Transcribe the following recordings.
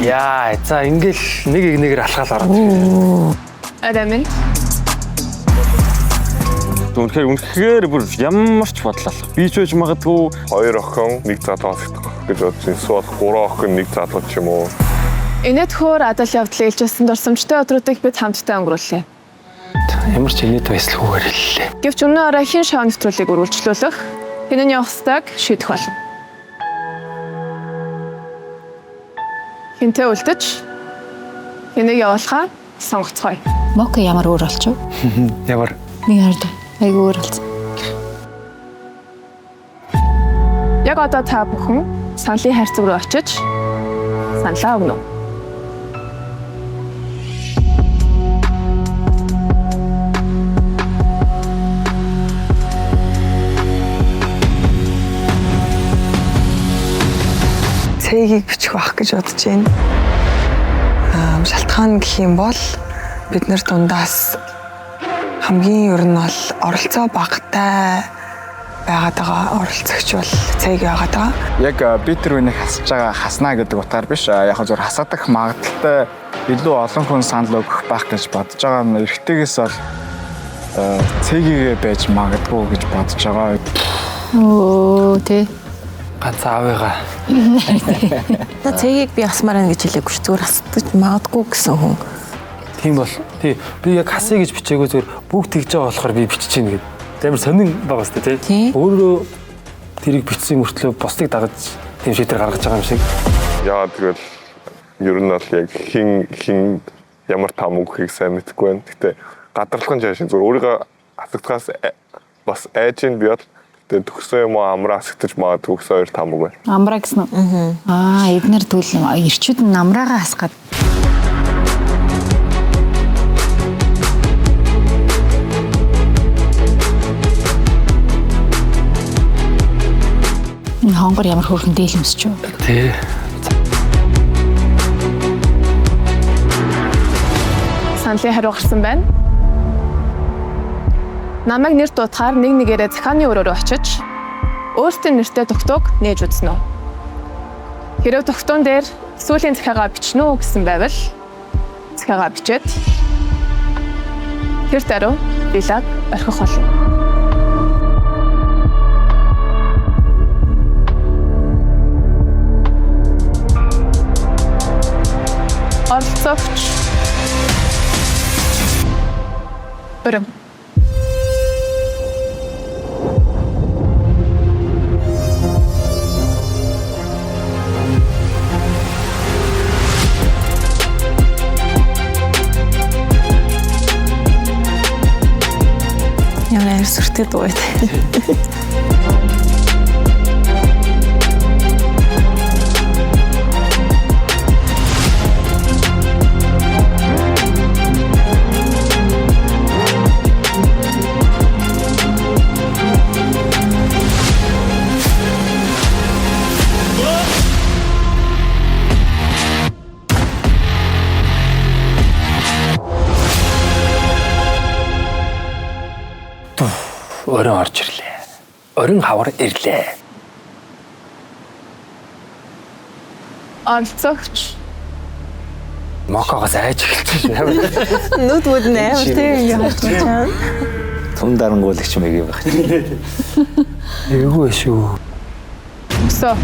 Яа, за ингээл нэг нэгээр алхаал ороод. Арамын. Үнэхээр бүр ямар ч бодлоо. Би ч байж магадгүй 2 охин нэг залуу асагдах гэж бодож байна. Эсвэл 3 охин нэг залуу ч юм уу. Инэдхүүр адал явдлыг илжүүлсэн дурсамжтай өдрүүдийг бид хамтдаа өнгөрүүллээ. Ямар ч инээд баясгалгүйгээр хэллээ. Гэвч өнөө орой хин шоу нэвтрүүлгийг үргэлжлүүлэх, хинэн явах ёстойг шийдэх болно. Хинтээ үлдэж, хэнийг явуулахаа сонгоцгоё. Мока ямар өөр болчих вэ? Ямар Нэг хард айгүй өөр болсон. Яг одоо та бүхэн саналын хайрцаг руу очиж саналаа өгнө. Цэгийг бичих байх гэж бодож байна. Шалтгаан гэх юм бол бид нар дундаас хамгийн ер нь бол оролцоо багтай байгаад байгаа оролцогч бол цэг байгаад байгаа. Яг би тэр үнийг хасж байгаа хаснаа гэдэг утгаар биш. Яг зөв хасагдах магадaltaй илүү олон хүн санал өгөх байх гэж бодож байгаа нь эрэгтэйгээс бол цэгийг байж магадгүй гэж бодож байгаа. Оо тий. ганц аавыгаа. Та цэгийг би асмаар байна гэж хэлээгүй ш. Зүгээр хасдаж магадгүй гэсэн хүн. Тийм бол тий би яг хасъя гэж бичээгүй зүгээр бүгд тэгж байгаа болохоор би бичиж гин гэдэг. Амар сонин байгаа сте тий. Өөрөө тэрийг бичсэн мөртлөө бусдыг дагаж тийм шийдвэр гаргаж байгаа юм шиг. Яагаад гэвэл ер нь бол яг хин ямар там өгөхийг сайн мэдэхгүй байна. Гэтэ гадарлахын жаашин зүгээр өөрийгөө асагдахаас бас айж ин би бол тэгээ төгсөн юм уу амраа асагдаж магадгүй гэсэн хоёр там үг байна. Амраа гэсэн үү? Эднэр түл ирчүүд нь амраагаа хасгаад хонгор ямар хөөрхөн дээлэмсч юу? Тий. Саналын хариу гарсан байна. Намайг нэр дуудахаар нэг нэгээрээ захааны өрөөрөө очиж өөртөө нэртэй тогтоог нээж үзнэ үү? Хэрэв тогтоон дээр сүүлийн захиагаа бичнэ үү гэсэн байвал захиагаа бичээд тэр даруй билаг орхих болно. Оролцогч Өрөм. Ямар сүртэй дуу байт. Орон орж ирлээ. Орон хавар ирлээ. Оролцогч Мокогоос айж эхэлсэн шээ. Нүд бүд нээр тийм юм байна. Тун дарангуулагч мэг юм байна. Эвгүй шүү. өсөө.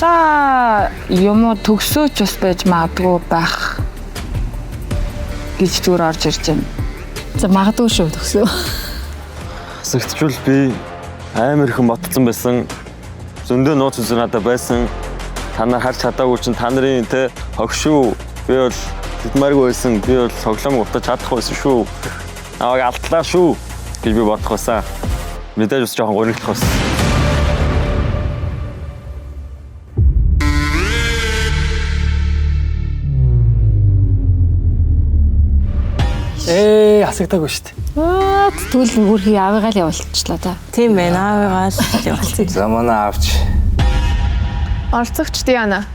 Хасаа юм уу төгсөөч бас байж магадгүй байх гэж зүгээр орж ирж байна. За магадгүй шүү төгсөө. Хасагдчихвал би амар ихэн ботцсон байсан. Зөндөө нууц үзэн надад байсан. Та нар харж чадаагүй чинь та нарын те хогшүү. Би бол тэдмээргүй байсан. Би бол цоглоом утаж чадах байсан шүү. Наваг алдлаа шүү гэж би бодох байсан. Мэдээж бас жоохон гориглох байсан. Хасагдаагүй шүү дээ. Тэгвэл бүрхий аавыгаа л явуулчихлаа та. Тийм байна. Аавыгаа л явуулчих. За манай аавч. Оролцогч Диана.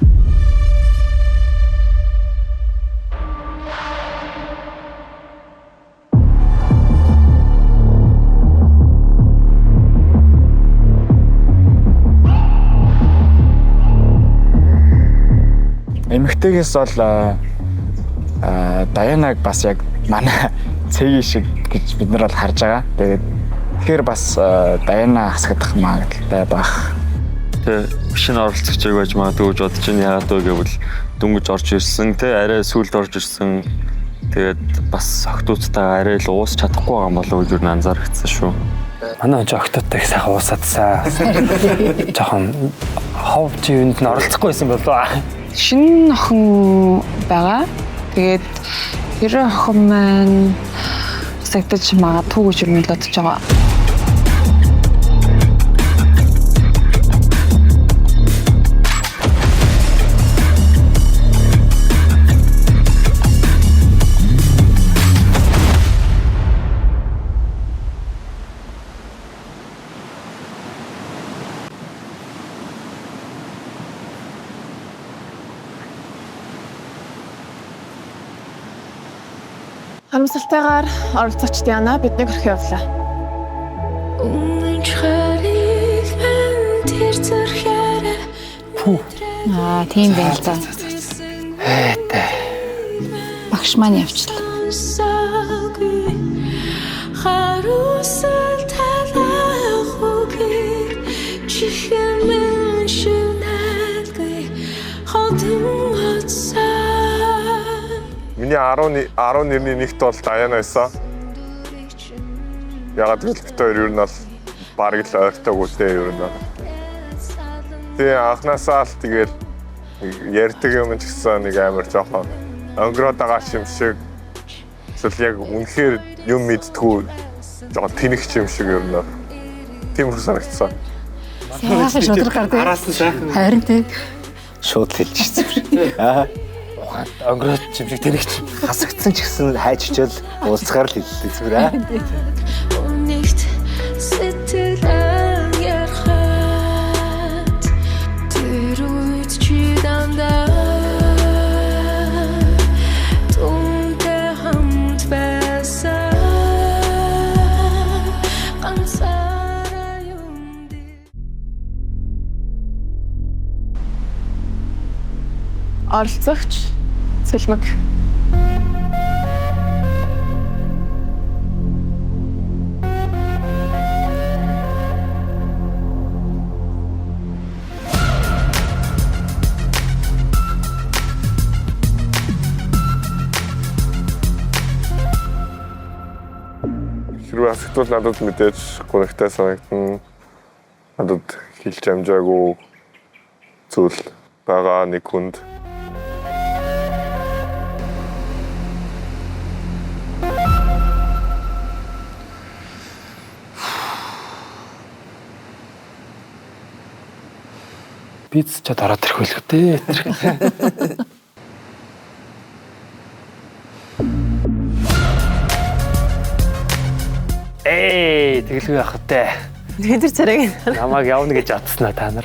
эргэтэйгээс бол Дайнаг бас яг манай цэгийн шиг гэж бид нар бол харж байгаа. Тэгэхээр бас Дайна хасагдах магадaltaй байх. Тэ шинэ оролцогчийг байж магадгүй гэж бодож байна. Яагаад вэ гэвэл дөнгөж орж ирсэн, тэ арай сүүлд орж ирсэн. Тэгээд бас охтуудтайгаа арай л уус чадахгүй байгаа юм болов уу гэж анзаарчихсан шүү. Манай ч охтуудтай их сайхан уусаадсан. Жохон ховж юунд нь оролцохгүй байсан болов. Шинэ охин байгаа. Тэгээд тэр охин маань хасагдаж магадгүй гэж юм бодож байгаа. Харамсалтайгаар оролцогчд яана бидний хөрх явлаа. Тийм байл за. Багш маань явчлаа. Миний 11-ний нэгт бол Даяна байсан. Ягаад гэвэл бид хоёр ер нь бол бараг л ойртойгоо дээ ер нь. Тэгээ анхнаасаа л тэгээд ярьдаг юм ч гэсэн нэг амар жоохон өнгөрөөд байгаа юм шиг эсвэл яг үнэхээр юм мэдтгүү жоохон тэнэгч юм шиг ер нь. Тиймэрхүү санагдсан. Сайхан шудраг гардаг. Араас нь сайхан. Харин тийм. Шууд хэлчихсэн. Аа. Өнгөрөөд чимшиг тэнэгч. Хасагдсан ч гэсэн хайж хичээл уулзгаар л хэлдэг зүгээр аа. Оролцогч Сэлмэг. Хэрвээ асуулт надад мэдээж гонхтой санагдана. Надад хэлж амжаагүй зүйл байгаа нэг хүнд. Биз чад ороод ирэх байлгүй дээ. Тэгэлгүй явах вэ? Бид нар царайг Намайг явна гэж атснаа та нар.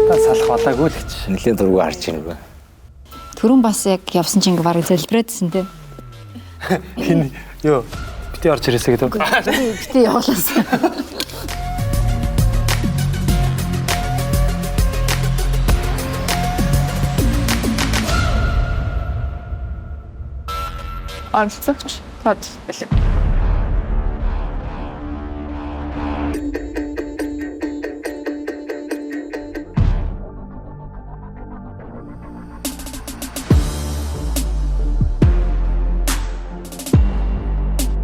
Та салах болоогүй л гэж. Нэлээд дургу харж байна. Түрүүн бас яг явсан чинь ингээ барыг залбираадсэн тийм. Хин ёо бити орж ирээсэй гэдэг. Бити явуулсан. оролцогч тод бэлэг.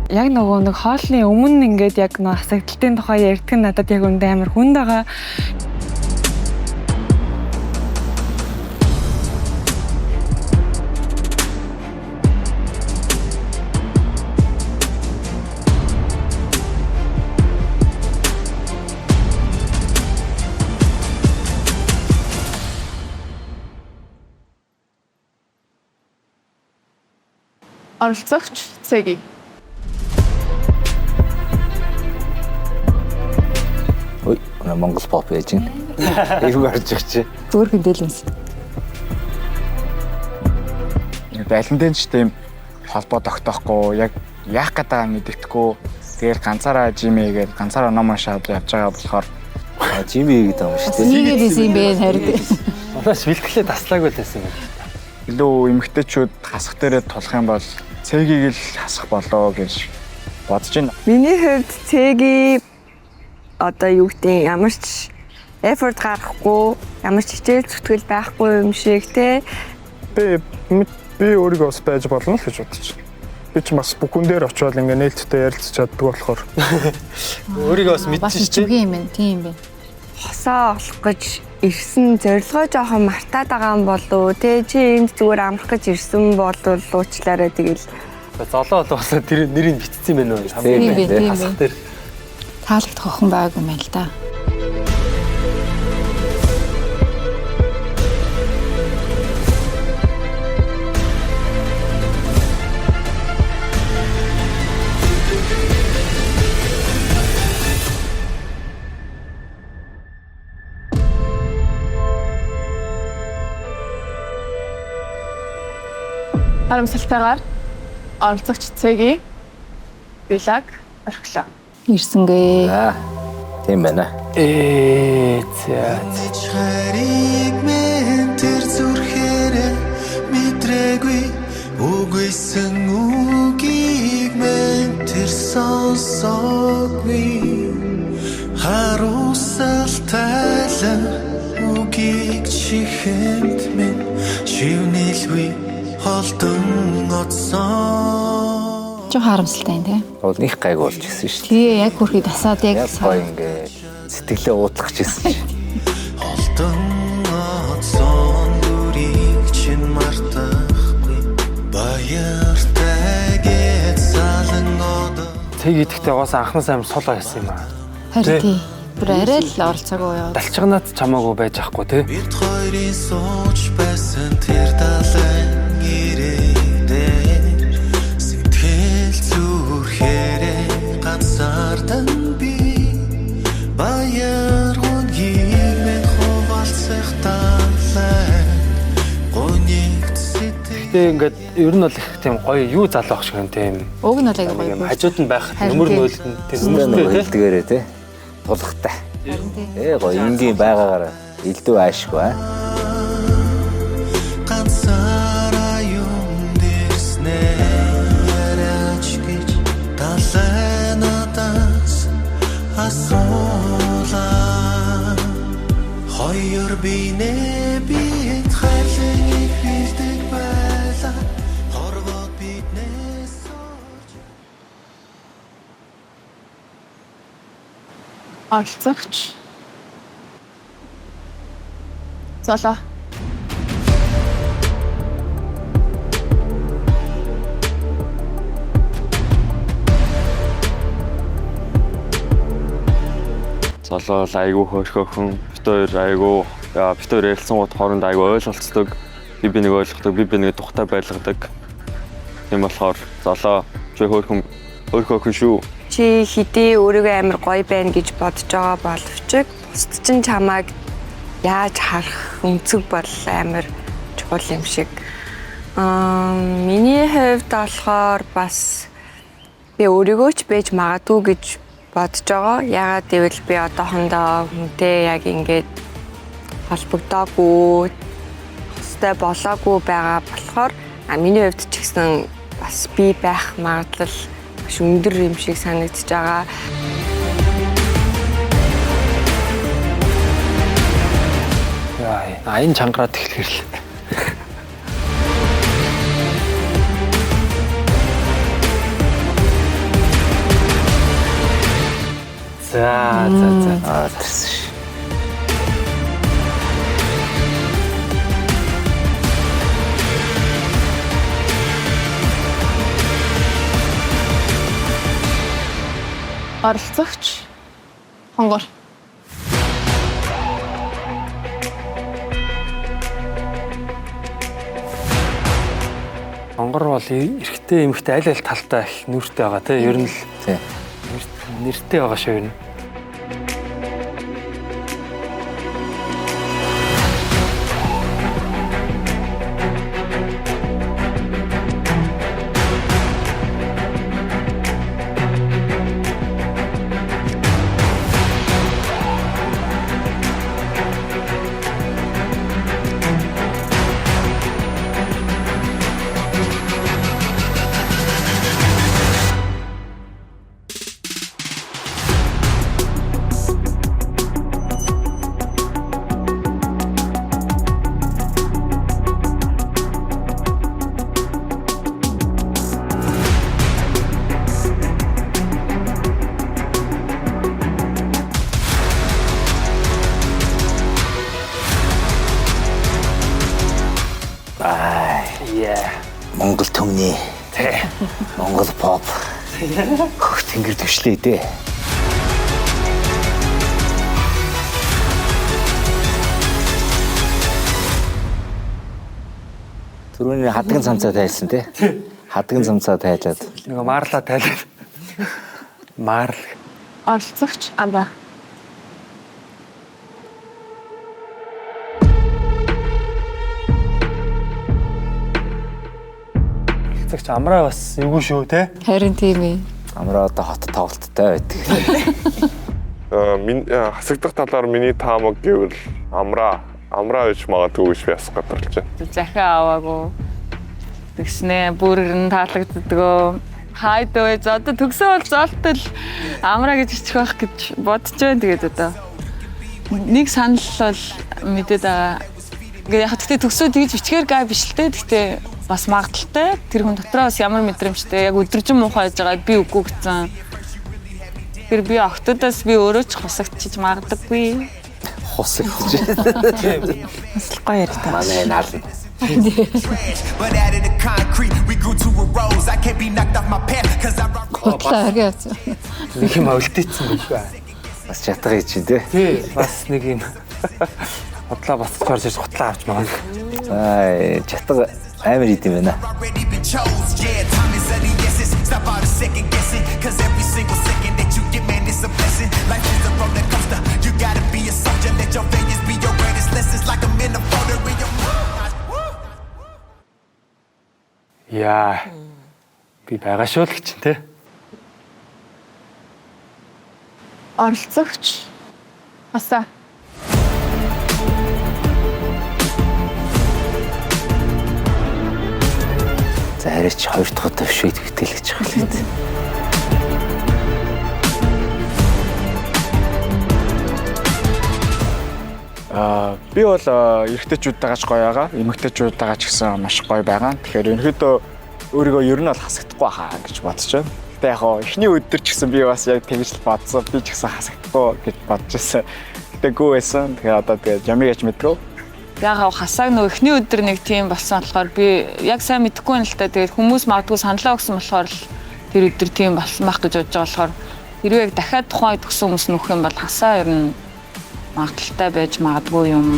Яг нөгөө нэг хоолны өмнө ингээд яг нөгөө хасагдaltaын тухай ярьдаг нь надад яг үндэ амар хүнд байгаа. Оролцогч Цэги. Ой, Монгол pop яаж юм. Эйгүү гарч ирч. Зүгээр хөндөөл юмс. Байлантай ч тийм холбоо тогтоохгүй яг яах гэдэг мэддэхгүй. Тэгэл ганцаараа жимээгээд ганцаараа ном уншаад явж байгаа болохоор Жими гэдэг юм шүү дээ. Нийгээд исэн юм бэ харид. Манайш бэлтгэлээ таслаагүй л байсан юм. илүү эмэгтэйчүүд хасах дээрээ тулах юм бол цэгийг л хасах болоо гэж бодож байна. Миний хувьд цэгийг одоо юу гэдэг ямар ч effort гаргахгүй, ямар ч хичээл зүтгэл байхгүй юм шиг те. Би өөрийгөө бас байж болно л гэж бодож байна. Би ч бас бүхэн дээр очиод ингээ нээлттэй ярилцаж чаддаг болохоор Өөрийгөө бас Бас мэдчихэж чүгэн юм байна. Тийм юм байна. Хосоо олох гэж ирсэн зорилгоо жоохон мартаад байгаа юм болов те. Чи энд зүгээр амрах гэж ирсэн болов уучлаарай тэгэл. золоо бас тэр нэрийг битцсэн юм байна уу? Тийм байна. Хасах дээр. Таалагдах охин байгаагүй юм л да. Харамсалтайгаар оролцогч цэгийн билаг орхилоо. Ирсэнгээ. За. Тийм байна. За. Чариг мен тэр зүрхээр мэдрээгүй үгүйсэн үгийг мен тэр сонсоогүй харуулсалтай үгийг чихэнд мен шивнэлгүй холдон оцсон. Жоо харамсалтай юм тий. Бол их гайг болж гисэн шүү дээ. Тэгээ яг хүрхий тасаад яг Яг гоё ингээ сэтгэлээ уудлах гэсэн чинь. Холдон оцсон дүрийг чин мартахгүй баяртайгээ салан одоо. Цэг идэхтэй уус анхнаас амар сул байсан юм аа. харин тий. Бүр арай л оролцоогүй яваад. Далчигнаад чамаагүй байж ахгүй тий. Бид хоёрын сууч байсан тэр далайн ирээдээ сэтгэл зүрхээрээ ганцаардан би баяр гонгийг мен хуваалцах талаа гоник сэтгэл. Гэтэ ингээд ер нь бол их тийм гоё юу залуу ах шиг юм тийм. Уг нь бол аягүй Юм гоё. хажууд нь байх Харин нөмөр тий. нөөлтөн тийм Нөмөр нөмөртэй тий. хэлдгээрээ тий. Тулахтай. Гоё энгийн байгаагаар элдв аашгүй аа. Ганцаараа юм дэрснэ яриач гэж далай надаас асуулаа. Хоёр бинэ бид хайрлыг бэлдэг байлаа. Хорвоод биднээс Оролцогч золоо. Золоо айгүй хөөрхөөхөн бит хоёр айгүй бит хоёр ярилцсан гот хооронд айгүй ойлголцдог. Би нэг ойлгодог, би нэг тухтай байлгадаг. Тийм болохоор золоо чи хөөрхөөхөн шүү. Чи хэдий өөрийгөө амар гоё байна гэж бодож байгаа боловч бусд чинь чамайг яаж харах өнцөг бол амар чухал юм шиг. Миний хувьд болохоор бас би өөрийгөө ч байж магадгүй гэж бодож байгаа. Яагаад гэвэл би одоохондоо хүнтэй яг ингээд холбогдоогүй, хөстэй болоогүй байгаа болохоор миний хувьд ч гэсэн бас би байх магадлал маш өндөр юм шиг санагдаж байгаа. Яа, энэ чангараад эхлэхэр л. За. Аа тэрс. Оролцогч хонгор. Хонгор бол эрэгтэй эмэгтэй аль аль талтай их нүртэй байгаа тий. Ер нь л Тий. нэртэй байгаа шүү юм. Монгол төмний. Монгол pop. Хөх тэнгэр төвшлээ дээ. Түрүүний хадган цамцаа тайлсан тий. Хадган цамцаа тайлаад. Нэг маарлаа тайлаад. Марл. Оролцогч Амра. Оролцогч Амраа бас эвгүй шүү те. Харин тийм ээ. Амраа одоо хот тоглолттой байдаг. Хасагдах талаар миний таамаг гэвэл Амраа гэж магадгүй гэж би бас гадарлаж байна. Захиа аваагүй. Тэгснэ бүрэн таалагддгөө. Хайдөө одоо төгсөө бол золтол Амраа гэж ичих байх гэж бодож байна. Тэгээд одоо нэг санал бол мэдээд байгаа. Ингээ яг тэгтээ төгсөө тэгж бичгээр гай биш л дээ. Тэгтээ бас магадaltaй. Тэр хүн дотроо бас ямар мэдрэмжтэй яг өдрөжин муухай байж байгаа би үгүй гэсэн. Тэр би октодоос би өөрөө ч хусагдчих магадаггүй. Хусагдчих. Бас л гоё яриа. Манай наал. But out of the concrete, we grew to a rose. I can't be knocked off my path because I rock. Бодлоо гэж. Нэг юм өлдөөцсөн биш үү? Бас чатгаа чи дээ. Тий, бас нэг юм бодлоо бас гарч ирж хутлаа авч магад. Аа, чатгаа амар идэм байна. Already been chose. Yeah, time is of the essence. Stop all the second guessing. Because every single second that you get, man, it's a blessing. Life is a roller coaster. You gotta be a soldier. Let your failures be your greatest lessons. Like a in a folder in your mind. Яа. Би байгаа шүү л гэж чинь те. Оролцогч Асаа. За хараач 2 дахь удаа биш тэгтэл гэж хэлээд. Би бол эрэгтэйчүүдтэйгаач гоё байгаа, эмэгтэйчүүдтэйгаач гэсэн маш гоё байгаа. Тэгэхээр ерөнхийдөө өөрийгөө ер нь бол хасагдахгүй хаа гэж бодож байна. Гэтэ яг хоо эхний өдөр ч гэсэн би бас яг тэгж л бодсон. Би ч гэсэн хасагдахгүй гэж бодож байсан. Гэтэ гоо байсан. Тэгэхээр одоо тэгээ ямиг яж мэдгүй. Яг хасааг нөгөө эхний өдөр нэг тийм болсон болохоор би яг сайн мэдэхгүй байна л та. Тэгээд хүмүүс магадгүй саналаа өгсөн болохоор л тэр өдөр тийм болсон байх гэж бодож байгаа болохоор хэрвээ дахиад тухайн үед өгсөн хүмүүс нөх юм бол хасаа ер нь магадaltaй байж магадгүй юм.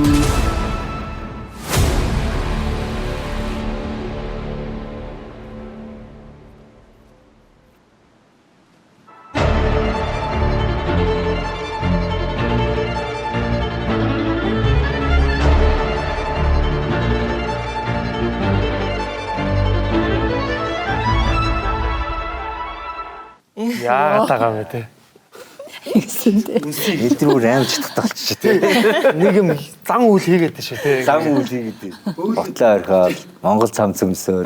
Яа тагаа мэ те. Эдрүү аим читгтай болчих тий. Нэг юм зан үйл хийгээд шүү те. Зам үйл хийгээд. Ботлоо орхиол, Монгол цам цөмсөөр,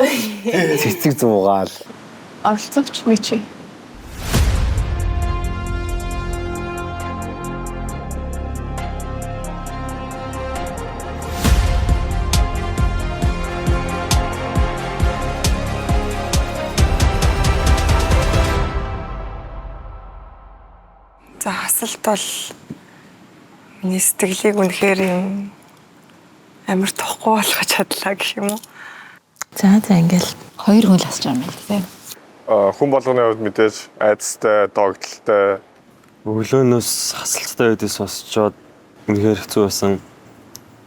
цэцэг зуугаал. Оролцогч Мичи. За хасалт бол миний сэтгэлийг үнэхээр юм амар тохгүй болгож чадлаа гэх юм уу. За ингээл 2 хүн л асч байгаа юм тийм. Хүн болгоны хувьд мэдээж айдастай, догдолтой. Өглөөнөөс хасалттай байдгийг сонсчоод үнэхээр хэцүү байсан.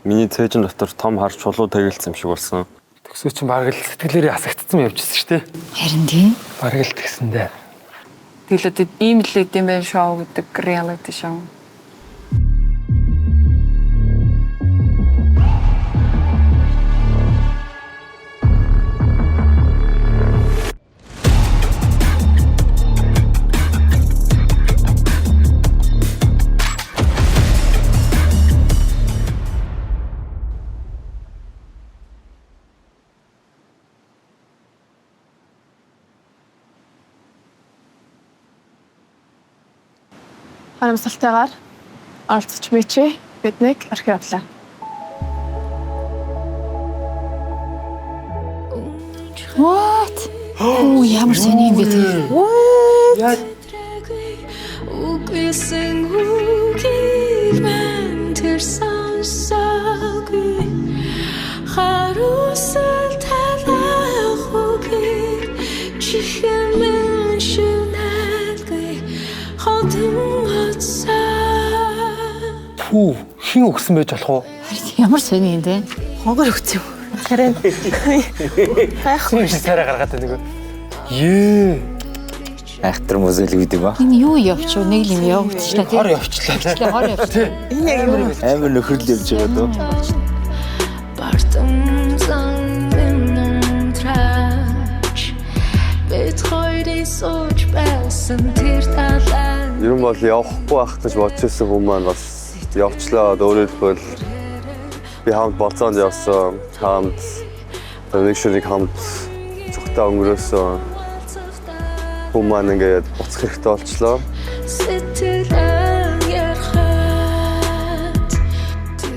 Миний цээжин дотор том хар чулуу тэгэлцсэн юм шиг болсон. Төгсөө чинь бараг л сэтгэлээрээ хасагдсан явжсэн шүү дээ. Харин тийм. Бараг л тэгсэндээ. Тэглээд ийм л гэдэм байх шоу гэдэг reality show. Харамсалтайгаар оролцогч Мичи биднийг орхиж явлаа. What? Оо ямар сони юм бэ тий. Яа Үгүйсэн үгийг мэн тэр сонсоогүй харуусал талах Пүү, хин өгсөн байж болох уу? Ямар сони юм те? Хонгор өгсөн. Харин Хайхгүй шиг царай гаргаад байна нөгөө. Ее. Айхтар мөзөл гэдэг ба. Энэ юу явчих вэ? Нэг юм явагдчихлаа те. Хор явчлаа. Хор явчих. энэ яг юм. Амар нөхрөл явж байгаа дөө. Ер нь бол явахгүй байх гэж бодож байсан хүмүүс маань бас явчлаа. Өөрөөр хэлбэл би хамт болцоонд явсан. Хамт нэг ширхэг хамт цогтой өнгөрөөсөн. Хүмүүс маань ингээд буцах хэрэгтэй болчлоо.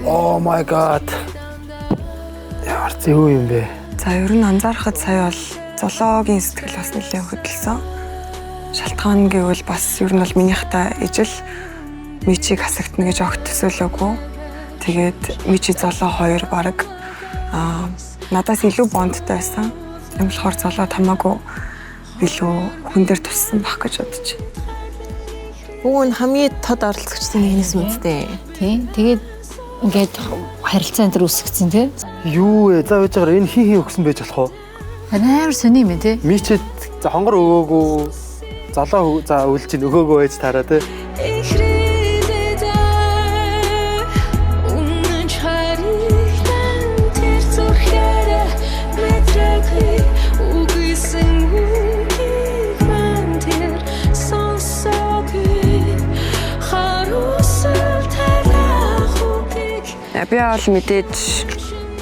Oh my god. Ямар зөв юм бэ? За ер нь анзаарахад сая бол зоологийн сэтгэл бас нэлээд хөдөлсөн. Шалтгаан гэвэл бас ер нь бол минийхтэй ижил мичиг хасагдана гэж огт төсөөлөөгүй. Тэгээд мичи золоо хоёр баг надаас илүү бондтой байсан. Тийм болохоор золоо тамаагүй илүү хүн дээр туссан байх гэж бодож байна. Бүгэн хамгийн тод оролцогчдын нэгнээс мэдтэй. Тийм. Тэгээд ингээд харилцаа энэ төр үсгцэн те. Юу вэ? За байж байгаа энэ хин өгсөн байж болох уу? Амар сони юм те. Мичэд хонгор өгөөгүй, золоо за үлж ин өгөөгүй байж таараа те. Би бол мэдээж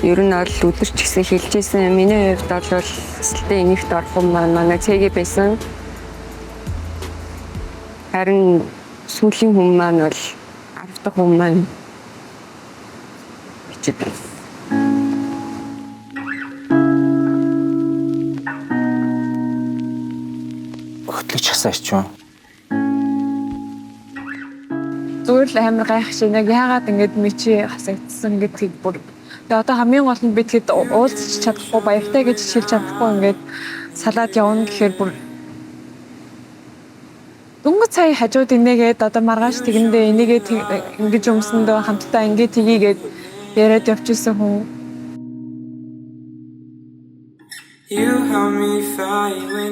ер нь бол өдөрч гэсэн хэлжсэн. Миний хувьд бол эсэлтэй энэгт орхон манай цэгээ байсан. Харин сүүлийн хүн маань бол 10 дахь хүн маань бичиж байна. Хөтлөж хасаач юм. Зүгээр л амар гайхаж байна. Яагаад ингэж мичи хасагдсан гэдгийг бүр. Тэгээ одоо хамгийн гол нь би тэгэд уулзч чадахгүй баяртай гэж хэлж чадахгүй ингээд салаад явна гэхээр бүр дөнгөж сая хажууд инээгээд одоо маргааш тэгэндээ энийгээ ингэж өмсөндөө хамтдаа ингэ тгийгээд яриад явчихсан хүн.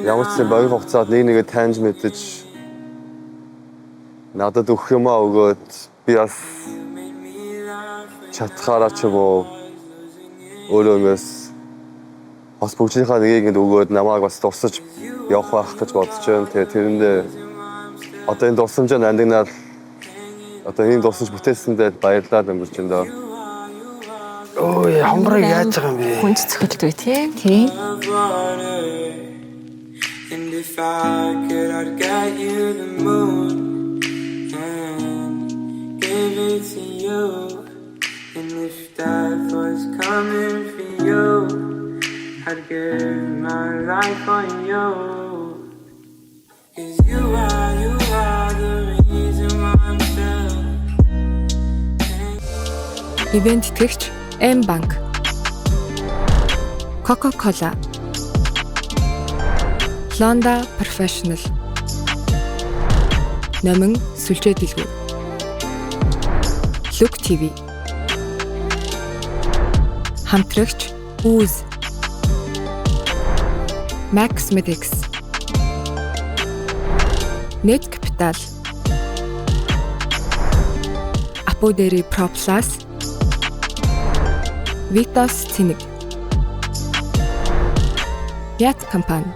Ямар ч баяр хугацаанд нэгээ таньж мэдэж надад өгөх юмаа өгөөд би бас чадхаараа ч юм уу өөрөөс бас бүгдийнхаа нэгийг ингэ өгөөд намайг бас тусаж явах байх гэж бодож байна. Тэгээ тэрэндээ одоо энэ дурсамжаа нандинаар одоо энэ дурсамж бүтээсэндээ баярлалаа өнгөрч энэ доо. Ой, хонгорыг яаж байгаа юм бэ? Хүнд цохилдгүй тий. Тийм. And if I could, I'd get you the moon and give it to you. And if death was coming for you, I'd give my life on you. 'Cause you are the reason why I'm still. Ивент тэтгэгч M-Bank, Coca-Cola, Londa Professional, Номин сүлжээ дэлгүүр, Look TV, хамтрагч Ooze, Max Medics, Net Capital, Apoderi Pro Plus, Vitas Цэник, Yacht компани